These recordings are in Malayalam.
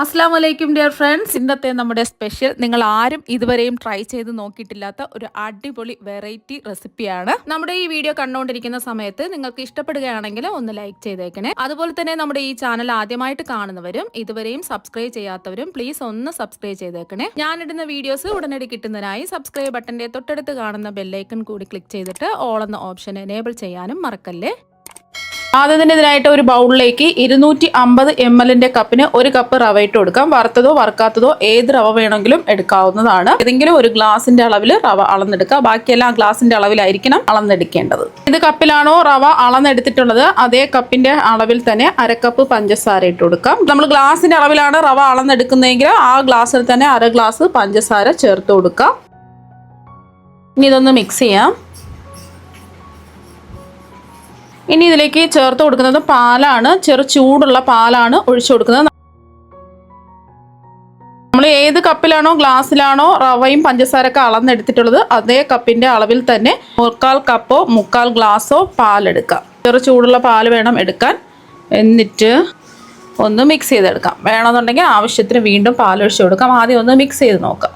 അസ്സലാമു അലൈക്കും ഡിയർ ഫ്രണ്ട്സ്. ഇന്നത്തെ നമ്മുടെ സ്പെഷ്യൽ നിങ്ങൾ ആരും ഇതുവരെയും ട്രൈ ചെയ്ത് നോക്കിയിട്ടില്ലാത്ത ഒരു അടിപൊളി വെറൈറ്റി റെസിപ്പിയാണ്. നമ്മുടെ ഈ വീഡിയോ കണ്ടുകൊണ്ടിരിക്കുന്ന സമയത്ത് നിങ്ങൾക്ക് ഇഷ്ടപ്പെടുകയാണെങ്കിൽ ഒന്ന് ലൈക്ക് ചെയ്തേക്കണേ. അതുപോലെ തന്നെ നമ്മുടെ ഈ ചാനൽ ആദ്യമായിട്ട് കാണുന്നവരും ഇതുവരെയും സബ്സ്ക്രൈബ് ചെയ്യാത്തവരും പ്ലീസ് ഒന്ന് സബ്സ്ക്രൈബ് ചെയ്തേക്കണേ. ഞാനിടുന്ന വീഡിയോസ് ഉടനടി കിട്ടുന്നതിനായി സബ്സ്ക്രൈബ് ബട്ടന്റെ തൊട്ടടുത്ത് കാണുന്ന ബെല്ലൈക്കൺ കൂടി ക്ലിക്ക് ചെയ്തിട്ട് ഓൾ എന്ന ഓപ്ഷൻ എനേബിൾ ചെയ്യാനും മറക്കല്ലേ. ആദ്യം തന്നെ ഇതിനായിട്ട് ഒരു ബൗളിലേക്ക് 250 ml കപ്പിന് 1 കപ്പ് റവ ഇട്ട് കൊടുക്കാം. വറുത്തതോ വറുക്കാത്തതോ ഏത് റവ വേണമെങ്കിലും എടുക്കാവുന്നതാണ്. ഏതെങ്കിലും ഒരു ഗ്ലാസിന്റെ അളവിൽ റവ അളന്നെടുക്കുക. ബാക്കിയെല്ലാം ഗ്ലാസിന്റെ അളവിലായിരിക്കണം അളന്നെടുക്കേണ്ടത്. ഇത് കപ്പിലാണോ റവ അളന്നെടുത്തിട്ടുള്ളത് അതേ കപ്പിന്റെ അളവിൽ തന്നെ 1/2 കപ്പ് പഞ്ചസാര ഇട്ട് കൊടുക്കാം. നമ്മൾ ഗ്ലാസിന്റെ അളവിലാണ് റവ അളന്നെടുക്കുന്നതെങ്കിൽ ആ ഗ്ലാസ്സിൽ തന്നെ 1/2 ഗ്ലാസ് പഞ്ചസാര ചേർത്ത് കൊടുക്കാം. ഇനി ഇതൊന്ന് മിക്സ് ചെയ്യാം. ഇനി ഇതിലേക്ക് ചേർത്ത് കൊടുക്കുന്നത് പാലാണ്. ചെറു ചൂടുള്ള പാലാണ് ഒഴിച്ചു കൊടുക്കുന്നത്. നമ്മൾ ഏത് കപ്പിലാണോ ഗ്ലാസ്സിലാണോ റവയും പഞ്ചസാരയൊക്കെ അളന്നെടുത്തിട്ടുള്ളത് അതേ കപ്പിന്റെ അളവിൽ തന്നെ 1/4 കപ്പോ 1/4 ഗ്ലാസ്സോ പാലെടുക്കാം. ചെറു ചൂടുള്ള പാൽ വേണം എടുക്കാൻ. എന്നിട്ട് ഒന്ന് മിക്സ് ചെയ്തെടുക്കാം. വേണമെന്നുണ്ടെങ്കിൽ ആവശ്യത്തിന് വീണ്ടും പാലൊഴിച്ച് കൊടുക്കാം. ആദ്യം ഒന്ന് മിക്സ് ചെയ്ത് നോക്കാം.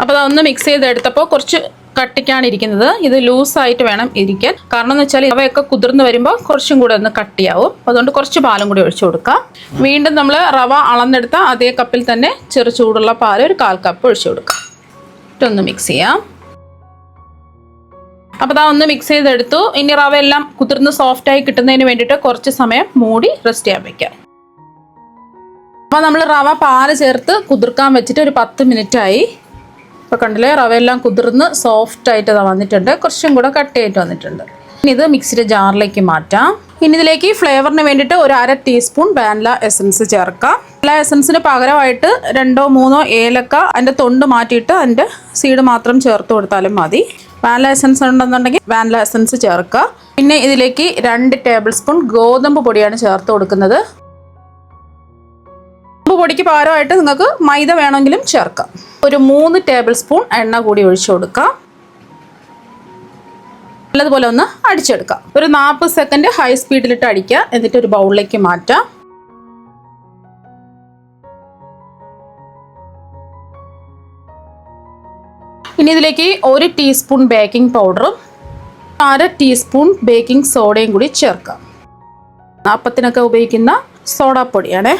അപ്പോൾ അതൊന്ന് മിക്സ് ചെയ്തെടുത്തപ്പോൾ കുറച്ച് കട്ടിക്കാണ് ഇരിക്കുന്നത്. ഇത് ലൂസായിട്ട് വേണം ഇരിക്കാൻ. കാരണം എന്ന് വെച്ചാൽ റവയൊക്കെ കുതിർന്ന് വരുമ്പോൾ കുറച്ചും കൂടെ ഒന്ന് കട്ടിയാവും. അതുകൊണ്ട് കുറച്ച് പാലും കൂടി ഒഴിച്ചു കൊടുക്കാം. വീണ്ടും നമ്മൾ റവ അളന്നെടുത്ത അതേ കപ്പിൽ തന്നെ ചെറു ചൂടുള്ള പാൽ 1/4 കപ്പ് ഒഴിച്ചു കൊടുക്കാം. ഇട്ടൊന്ന് മിക്സ് ചെയ്യാം. അപ്പോൾ അതാ ഒന്ന് മിക്സ് ചെയ്തെടുത്തു. ഇനി റവ എല്ലാം കുതിർന്ന് സോഫ്റ്റായി കിട്ടുന്നതിന് വേണ്ടിയിട്ട് കുറച്ച് സമയം മൂടി റെസ്റ്റ് ചെയ്യാൻ വെക്കാം. അപ്പോൾ നമ്മൾ റവ പാല് ചേർത്ത് കുതിർക്കാൻ വെച്ചിട്ട് ഒരു 10 മിനിറ്റായി. ഇപ്പോൾ കണ്ടില്ലേ, റവയെല്ലാം കുതിർന്ന് സോഫ്റ്റായിട്ട് വന്നിട്ടുണ്ട്. കുറച്ചും കൂടെ കട്ടിയായിട്ട് വന്നിട്ടുണ്ട്. ഇനി ഇത് മിക്സിയുടെ ജാറിലേക്ക് മാറ്റാം. ഇനി ഇതിലേക്ക് ഫ്ലേവറിന് വേണ്ടിയിട്ട് ഒരു 1/2 ടീസ്പൂൺ വാനില എസൻസ് ചേർക്കാം. വാനില എസൻസിന് പകരമായിട്ട് 2-3 ഏലക്ക അതിൻ്റെ തൊണ്ട് മാറ്റിയിട്ട് അതിൻ്റെ സീഡ് മാത്രം ചേർത്ത് കൊടുത്താലും മതി. വാനില എസൻസ് ഉണ്ടെന്നുണ്ടെങ്കിൽ വാനില എസൻസ് ചേർക്കുക. പിന്നെ ഇതിലേക്ക് 2 ടേബിൾ സ്പൂൺ ഗോതമ്പ് പൊടിയാണ് ചേർത്ത് കൊടുക്കുന്നത്. പൊടിക്ക് പകരമായിട്ട് നിങ്ങൾക്ക് മൈദ വേണമെങ്കിലും ചേർക്കാം. ഒരു 3 ടേബിൾ സ്പൂൺ എണ്ണ കൂടി ഒഴിച്ചു കൊടുക്കാം. നല്ലതുപോലെ ഒന്ന് അടിച്ചെടുക്കാം. ഒരു 40 സെക്കൻഡ് ഹൈ സ്പീഡിലിട്ട് അടിക്കുക. എന്നിട്ട് ഒരു ബൗളിലേക്ക് മാറ്റാം. ഇനി ഇതിലേക്ക് 1 ടീസ്പൂൺ ബേക്കിംഗ് പൗഡറും 1/2 ടീസ്പൂൺ ബേക്കിംഗ് സോഡയും കൂടി ചേർക്കാം. അപ്പത്തിനൊക്കെ ഉപയോഗിക്കുന്ന സോഡാപ്പൊടിയാണേ.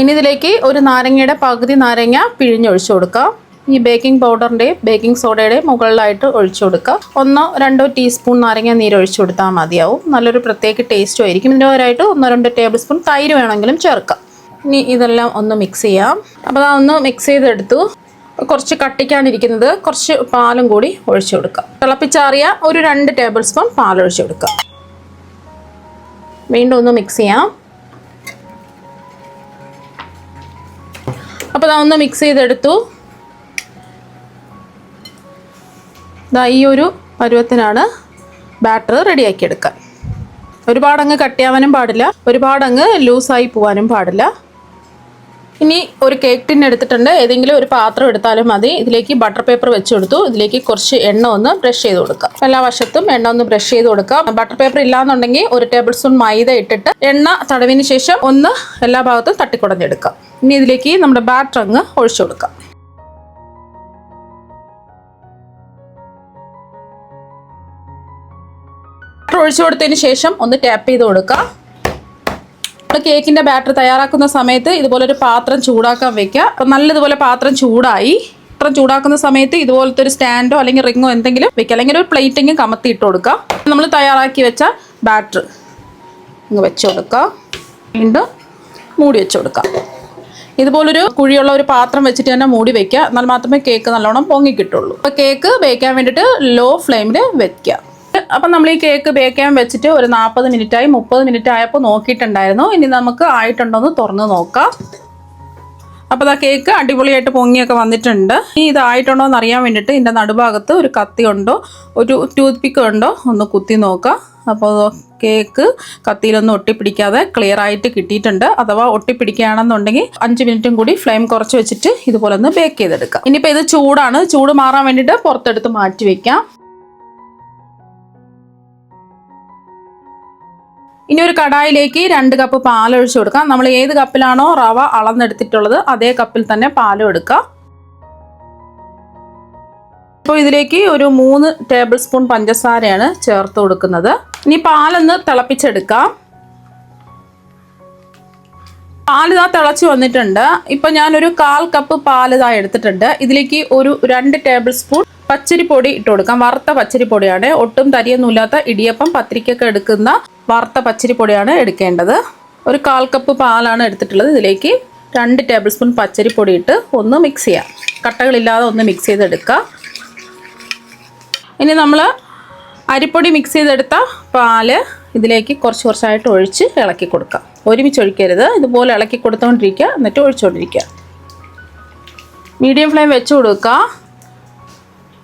ഇനി ഇതിലേക്ക് ഒരു നാരങ്ങയുടെ പകുതി നാരങ്ങ പിഴിഞ്ഞൊഴിച്ചു കൊടുക്കാം. ഈ ബേക്കിംഗ് പൗഡറിൻ്റെയും ബേക്കിംഗ് സോഡയുടെയും മുകളിലായിട്ട് ഒഴിച്ചു കൊടുക്കുക. 1-2 ടീസ്പൂൺ നാരങ്ങ നീര് ഒഴിച്ചു കൊടുത്താൽ മതിയാവും. നല്ലൊരു പ്രത്യേക ടേസ്റ്റും ആയിരിക്കും. ഇതിൻ്റെ പകരമായിട്ട് 1-2 ടേബിൾ സ്പൂൺ തൈര് വേണമെങ്കിലും ചേർക്കാം. ഇനി ഇതെല്ലാം ഒന്ന് മിക്സ് ചെയ്യാം. അപ്പോൾ അതൊന്ന് മിക്സ് ചെയ്തെടുത്തു. കുറച്ച് കട്ടിക്കാണിരിക്കുന്നത്. കുറച്ച് പാലും കൂടി ഒഴിച്ചു കൊടുക്കാം. തിളപ്പിച്ചാറിയ ഒരു 2 ടേബിൾ സ്പൂൺ പാലൊഴിച്ചു കൊടുക്കാം. വീണ്ടും ഒന്ന് മിക്സ് ചെയ്യാം. അപ്പോൾ അതൊന്ന് മിക്സ് ചെയ്തെടുത്തു. ഈ ഒരു പരുവത്തിനാണ് ബാറ്റർ റെഡിയാക്കി എടുക്കാൻ. ഒരുപാടങ്ങ് കട്ടിയാവാനും പാടില്ല, ഒരുപാടങ്ങ് ലൂസായി പോകാനും പാടില്ല. ഇനി ഒരു കേക്ക് ടിൻ എടുത്തിട്ടുണ്ട്. ഏതെങ്കിലും ഒരു പാത്രം എടുത്താലും മതി. ഇതിലേക്ക് ബട്ടർ പേപ്പർ വെച്ച് കൊടുത്തു. ഇതിലേക്ക് കുറച്ച് എണ്ണ ഒന്ന് ബ്രഷ് ചെയ്ത് കൊടുക്കാം. എല്ലാ വശത്തും എണ്ണ ഒന്ന് ബ്രഷ് ചെയ്ത് കൊടുക്കാം. ബട്ടർ പേപ്പർ ഇല്ലാന്നുണ്ടെങ്കിൽ 1 ടേബിൾ സ്പൂൺ മൈദ ഇട്ടിട്ട് എണ്ണ തടവിന് ശേഷം ഒന്ന് എല്ലാ ഭാഗത്തും തട്ടിക്കുടഞ്ഞെടുക്കാം. ഇനി ഇതിലേക്ക് നമ്മുടെ ബാറ്റർ അങ്ങ് ഒഴിച്ചു കൊടുക്കാം. ബാറ്റർ ഒഴിച്ചു കൊടുത്തതിന് ശേഷം ഒന്ന് ടാപ്പ് ചെയ്ത് കൊടുക്കാം. കേക്കിൻ്റെ ബാറ്റർ തയ്യാറാക്കുന്ന സമയത്ത് ഇതുപോലൊരു പാത്രം ചൂടാക്കാൻ വെക്കുക. അപ്പം നല്ലതുപോലെ പാത്രം ചൂടായി. പാത്രം ചൂടാക്കുന്ന സമയത്ത് ഇതുപോലത്തെ ഒരു സ്റ്റാൻഡോ അല്ലെങ്കിൽ റിങ്ങോ എന്തെങ്കിലും വെക്കുക. അല്ലെങ്കിൽ ഒരു പ്ലേറ്റെങ്കിലും കമത്തി ഇട്ട് കൊടുക്കാം. നമ്മൾ തയ്യാറാക്കി വെച്ച ബാറ്റർ ഇങ്ങ് വെച്ച് കൊടുക്കുക. വീണ്ടും മൂടി വെച്ച് കൊടുക്കാം. ഇതുപോലൊരു കുഴിയുള്ള ഒരു പാത്രം വെച്ചിട്ട് തന്നെ മൂടി വെക്കുക. എന്നാൽ മാത്രമേ കേക്ക് നല്ലോണം പൊങ്ങി കിട്ടുള്ളൂ. അപ്പോൾ കേക്ക് ബേക്കാൻ വേണ്ടിയിട്ട് ലോ ഫ്ലെയിമിൽ വെക്കുക. അപ്പം നമ്മൾ ഈ കേക്ക് ബേക്ക് ചെയ്യാൻ വെച്ചിട്ട് ഒരു 40 മിനിറ്റായി. 30 മിനിറ്റ് ആയപ്പോൾ നോക്കിയിട്ടുണ്ടായിരുന്നു. ഇനി നമുക്ക് ആയിട്ടുണ്ടോ എന്ന് തുറന്ന് നോക്കാം. അപ്പോൾ ആ കേക്ക് അടിപൊളിയായിട്ട് പൊങ്ങിയൊക്കെ വന്നിട്ടുണ്ട്. ഇനി ഇതായിട്ടുണ്ടോ എന്ന് അറിയാൻ വേണ്ടിയിട്ട് ഇതിൻ്റെ നടുഭാഗത്ത് ഒരു കത്തി ഉണ്ടോ ഒരു ടൂത്ത് പിക്ക് ഉണ്ടോ ഒന്ന് കുത്തി നോക്കാം. അപ്പോൾ കേക്ക് കത്തിയിലൊന്നും ഒട്ടിപ്പിടിക്കാതെ ക്ലിയർ ആയിട്ട് കിട്ടിയിട്ടുണ്ട്. അഥവാ ഒട്ടിപ്പിടിക്കുകയാണെന്നുണ്ടെങ്കിൽ 5 മിനിറ്റും കൂടി ഫ്ലെയിം കുറച്ച് വെച്ചിട്ട് ഇതുപോലെ ഒന്ന് ബേക്ക് ചെയ്തെടുക്കാം. ഇനിയിപ്പോൾ ഇത് ചൂടാണ്. ചൂട് മാറാൻ വേണ്ടിയിട്ട് പുറത്തെടുത്ത് മാറ്റി വയ്ക്കാം. ഇനി ഒരു കടായിലേക്ക് 2 കപ്പ് പാൽ ഒഴിച്ചു കൊടുക്കാം. നമ്മൾ ഏത് കപ്പിലാണോ റവ അളന്നെടുത്തിട്ടുള്ളത് അതേ കപ്പിൽ തന്നെ പാലും എടുക്കാം. അപ്പോൾ ഇതിലേക്ക് ഒരു 3 ടേബിൾ സ്പൂൺ പഞ്ചസാരയാണ് ചേർത്ത് കൊടുക്കുന്നത്. ഇനി പാലൊന്ന് തിളപ്പിച്ചെടുക്കാം. പാലിതാ തിളച്ച് വന്നിട്ടുണ്ട്. ഇപ്പം ഞാനൊരു 1/4 കപ്പ് പാലിതാ എടുത്തിട്ടുണ്ട്. ഇതിലേക്ക് ഒരു 2 ടേബിൾ സ്പൂൺ പച്ചരിപ്പൊടി ഇട്ട് കൊടുക്കാം. വറുത്ത പച്ചരിപ്പൊടിയാണ്, ഒട്ടും തരിയൊന്നുമില്ലാത്ത ഇടിയപ്പം പത്തിരിക്കൊക്കെ എടുക്കുന്ന വറുത്ത പച്ചരിപ്പൊടിയാണ് എടുക്കേണ്ടത്. ഒരു 1/4 കപ്പ് പാലാണ് എടുത്തിട്ടുള്ളത്. ഇതിലേക്ക് 2 ടേബിൾ സ്പൂൺ പച്ചരിപ്പൊടി ഇട്ട് ഒന്ന് മിക്സ് ചെയ്യാം. കട്ടകളില്ലാതെ ഒന്ന് മിക്സ് ചെയ്തെടുക്കുക. ഇനി നമ്മൾ അരിപ്പൊടി മിക്സ് ചെയ്തെടുത്ത പാല് ഇതിലേക്ക് കുറച്ചായിട്ട് ഒഴിച്ച് ഇളക്കി കൊടുക്കാം. ഒരുമിച്ച് ഒഴിക്കരുത്, ഇതുപോലെ ഇളക്കി കൊടുത്തുകൊണ്ടിരിക്കുക, എന്നിട്ട് ഒഴിച്ചുകൊണ്ടിരിക്കുക. മീഡിയം ഫ്ലെയിം വെച്ച് കൊടുക്കുക.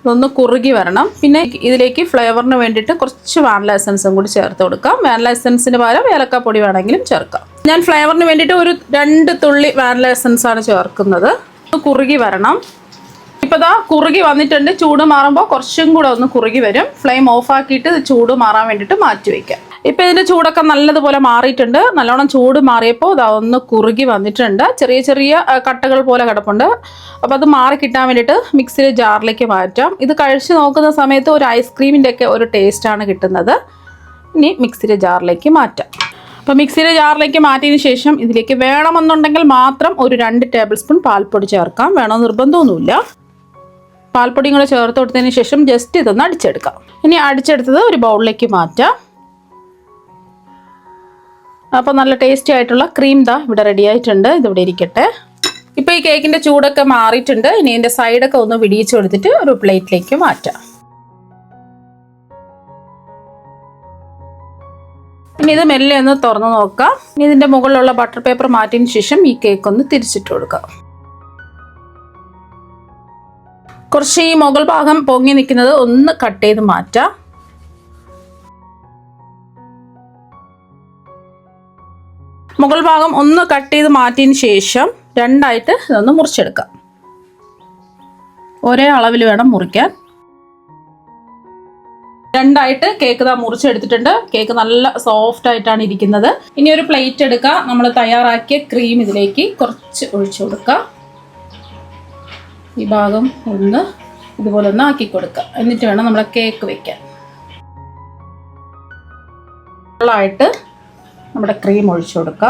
ഇതൊന്ന് കുറുകി വരണം. പിന്നെ ഇതിലേക്ക് ഫ്ലേവറിന് വേണ്ടിയിട്ട് കുറച്ച് വാനില എസൻസും കൂടി ചേർത്ത് കൊടുക്കാം. വാനില എസൻസിന് പകരം ഏലക്കാപ്പൊടി വേണമെങ്കിലും ചേർക്കാം. ഞാൻ ഫ്ലേവറിന് വേണ്ടിയിട്ട് ഒരു 2 തുള്ളി വാനില എസൻസാണ് ചേർക്കുന്നത്. കുറുകി വരണം. ഇപ്പോൾ ഇതാ കുറുകി വന്നിട്ടുണ്ട്. ചൂട് മാറുമ്പോൾ കുറച്ചും കൂടെ ഒന്ന് കുറുകി വരും. ഫ്ലെയിം ഓഫാക്കിയിട്ട് ചൂട് മാറാൻ വേണ്ടിയിട്ട് മാറ്റി വയ്ക്കാം. ഇപ്പോൾ ഇതിൻ്റെ ചൂടൊക്കെ നല്ലതുപോലെ മാറിയിട്ടുണ്ട്. നല്ലോണം ചൂട് മാറിയപ്പോൾ ഇതാ ഒന്ന് കുറുകി വന്നിട്ടുണ്ട്. ചെറിയ ചെറിയ കട്ടകൾ പോലെ കിടപ്പുണ്ട്. അപ്പോൾ അത് മാറി കിട്ടാൻ വേണ്ടിയിട്ട് മിക്സിയുടെ ജാറിലേക്ക് മാറ്റാം. ഇത് കഴിച്ച് നോക്കുന്ന സമയത്ത് ഒരു ഐസ്ക്രീമിൻ്റെ ഒക്കെ ഒരു ടേസ്റ്റാണ് കിട്ടുന്നത്. ഇനി മിക്സിയുടെ ജാറിലേക്ക് മാറ്റാം. അപ്പോൾ മിക്സിയുടെ ജാറിലേക്ക് മാറ്റിയതിന് ശേഷം ഇതിലേക്ക് വേണമെന്നുണ്ടെങ്കിൽ മാത്രം ഒരു 2 ടേബിൾ സ്പൂൺ പാൽപ്പൊടി ചേർക്കാം. വേണമെന്ന് നിർബന്ധമൊന്നുമില്ല. പാൽപ്പൊടിയും കൂടെ ചേർത്ത് കൊടുത്തതിന് ശേഷം ജസ്റ്റ് ഇതൊന്ന് അടിച്ചെടുക്കാം. ഇനി അടിച്ചെടുത്തത് ഒരു ബൗളിലേക്ക് മാറ്റാം. അപ്പോൾ നല്ല ടേസ്റ്റി ആയിട്ടുള്ള ക്രീം ദാ ഇവിടെ റെഡി ആയിട്ടുണ്ട്. ഇതിവിടെ ഇരിക്കട്ടെ. ഇപ്പോൾ ഈ കേക്കിൻ്റെ ചൂടൊക്കെ മാറിയിട്ടുണ്ട്. ഇനി ഇതിൻ്റെ സൈഡൊക്കെ ഒന്ന് വിടിയിച്ച് കൊടുത്തിട്ട് ഒരു പ്ലേറ്റിലേക്ക് മാറ്റാം. ഇനി ഇത് മെല്ലെ ഒന്ന് തുറന്ന് നോക്കാം. ഇനി ഇതിൻ്റെ മുകളിലുള്ള ബട്ടർ പേപ്പർ മാറ്റിയതിന് ശേഷം ഈ കേക്ക് ഒന്ന് തിരിച്ചിട്ട് കൊടുക്കാം. കുറച്ച് ഈ മുകൾ ഭാഗം പൊങ്ങി നിൽക്കുന്നത് ഒന്ന് കട്ട് ചെയ്ത് മാറ്റാം. മുകൾ ഭാഗം ഒന്ന് കട്ട് ചെയ്ത് മാറ്റിയതിന് ശേഷം 2ആയിട്ട് ഇതൊന്ന് മുറിച്ചെടുക്കാം. ഒരേ അളവിൽ വേണം മുറിക്കാൻ. 2ആയിട്ട് കേക്ക് ഇതാ മുറിച്ചെടുത്തിട്ടുണ്ട്. കേക്ക് നല്ല സോഫ്റ്റ് ആയിട്ടാണ് ഇരിക്കുന്നത്. ഇനി ഒരു പ്ലേറ്റ് എടുക്കുക. നമ്മൾ തയ്യാറാക്കിയ ക്രീം ഇതിലേക്ക് കുറച്ച് ഒഴിച്ചു കൊടുക്കുക. ഈ ഭാഗം ഒന്ന് ഇതുപോലെ ഒന്ന് ആക്കി കൊടുക്കുക. എന്നിട്ട് വേണം നമ്മളെ കേക്ക് വെക്കാൻ. ഫുള്ളായിട്ട് നമ്മുടെ ക്രീം ഒഴിച്ചു കൊടുക്കുക.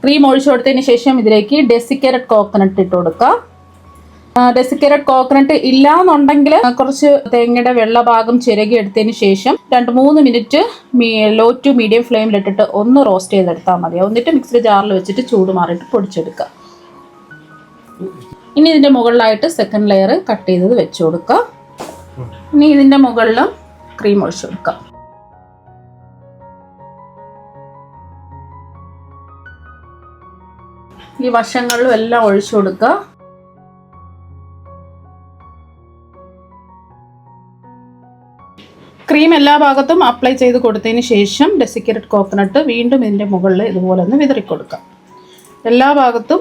ക്രീം ഒഴിച്ചു കൊടുത്തതിന് ശേഷം ഇതിലേക്ക് ഡെസിക്കേറ്റഡ് കോക്കനട്ട് ഇട്ട് കൊടുക്കുക. ഡെസിക്കേറ്റഡ് കോക്കനട്ട് ഇല്ല എന്നുണ്ടെങ്കിൽ കുറച്ച് തേങ്ങയുടെ വെള്ള ഭാഗം ചിരകി എടുത്തതിന് ശേഷം 2-3 മിനിറ്റ് ലോ ടു മീഡിയം ഫ്ലെയിമിലിട്ടിട്ട് ഒന്ന് റോസ്റ്റ് ചെയ്തെടുത്താൽ മതി. എന്നിട്ട് മിക്സിയുടെ ജാറിൽ വെച്ചിട്ട് ചൂട് മാറിയിട്ട് പൊടിച്ചെടുക്കുക. ഇനി ഇതിൻ്റെ മുകളിലായിട്ട് സെക്കൻഡ് ലെയർ കട്ട് ചെയ്തത് വെച്ച് കൊടുക്കുക. ഇനി ഇതിൻ്റെ മുകളിലും ക്രീം ഒഴിച്ചു കൊടുക്കുക. ഈ വശങ്ങളിലും എല്ലാം ഒഴിച്ചു കൊടുക്കുക. ക്രീം എല്ലാ ഭാഗത്തും അപ്ലൈ ചെയ്ത് കൊടുത്തതിന് ശേഷം ഡെസിക്കേറ്റഡ് കോക്കനട്ട് വീണ്ടും ഇതിൻ്റെ മുകളിൽ ഇതുപോലെ ഒന്ന് വിതറി കൊടുക്കുക. എല്ലാ ഭാഗത്തും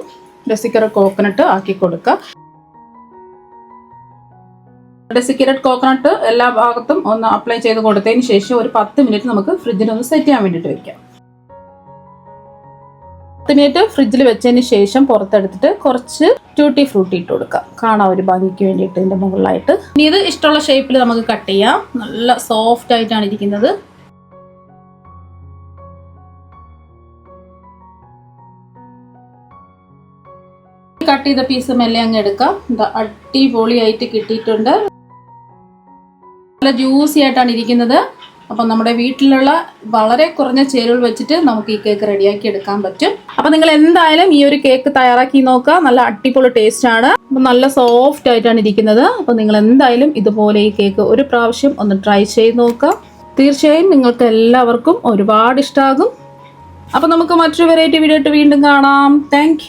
ഡെസിക്കേറ്റഡ് കോക്കനട്ട് ആക്കി കൊടുക്കുക. ഡെസിക്കേറ്റഡ് കോക്കനട്ട് എല്ലാ ഭാഗത്തും ഒന്ന് അപ്ലൈ ചെയ്ത് കൊടുത്തതിന് ശേഷം ഒരു 10 മിനിറ്റ് നമുക്ക് ഫ്രിഡ്ജിൽ ഒന്ന് സെറ്റ് ചെയ്യാൻ വേണ്ടിയിട്ട് വെക്കാം. 10 മിനിറ്റ് ഫ്രിഡ്ജിൽ വെച്ചതിന് ശേഷം പുറത്തെടുത്തിട്ട് കുറച്ച് ട്യൂട്ടി ഫ്രൂട്ടി ഇട്ട് കൊടുക്കാം. കാണാം ഒരു ഭംഗിക്ക് വേണ്ടിയിട്ട് ഇതിൻ്റെ മുകളിലായിട്ട്. ഇനി ഇത് ഇഷ്ടമുള്ള ഷേപ്പിൽ നമുക്ക് കട്ട് ചെയ്യാം. നല്ല സോഫ്റ്റ് ആയിട്ടാണ് ഇരിക്കുന്നത്. കട്ട് ചെയ്ത പീസ് മെല്ലെ അങ്ങ് എടുക്കാം. അടിപൊളിയായിട്ട് കിട്ടിയിട്ടുണ്ട്. നല്ല ജ്യൂസി ആയിട്ടാണ് ഇരിക്കുന്നത്. അപ്പം നമ്മുടെ വീട്ടിലുള്ള വളരെ കുറഞ്ഞ ചേരുവകൾ വെച്ചിട്ട് നമുക്ക് ഈ കേക്ക് റെഡിയാക്കി എടുക്കാൻ പറ്റും. അപ്പം നിങ്ങൾ എന്തായാലും ഈ ഒരു കേക്ക് തയ്യാറാക്കി നോക്കുക. നല്ല അടിപൊളി ടേസ്റ്റ് ആണ്. അപ്പം നല്ല സോഫ്റ്റ് ആയിട്ടാണ് ഇരിക്കുന്നത്. അപ്പം നിങ്ങൾ എന്തായാലും ഇതുപോലെ ഈ കേക്ക് ഒരു പ്രാവശ്യം ഒന്ന് ട്രൈ ചെയ്ത് നോക്കുക. തീർച്ചയായും നിങ്ങൾക്ക് എല്ലാവർക്കും ഒരുപാട് ഇഷ്ടമാകും. അപ്പം നമുക്ക് മറ്റൊരു വെറൈറ്റി വീഡിയോ ആയിട്ട് വീണ്ടും കാണാം. താങ്ക്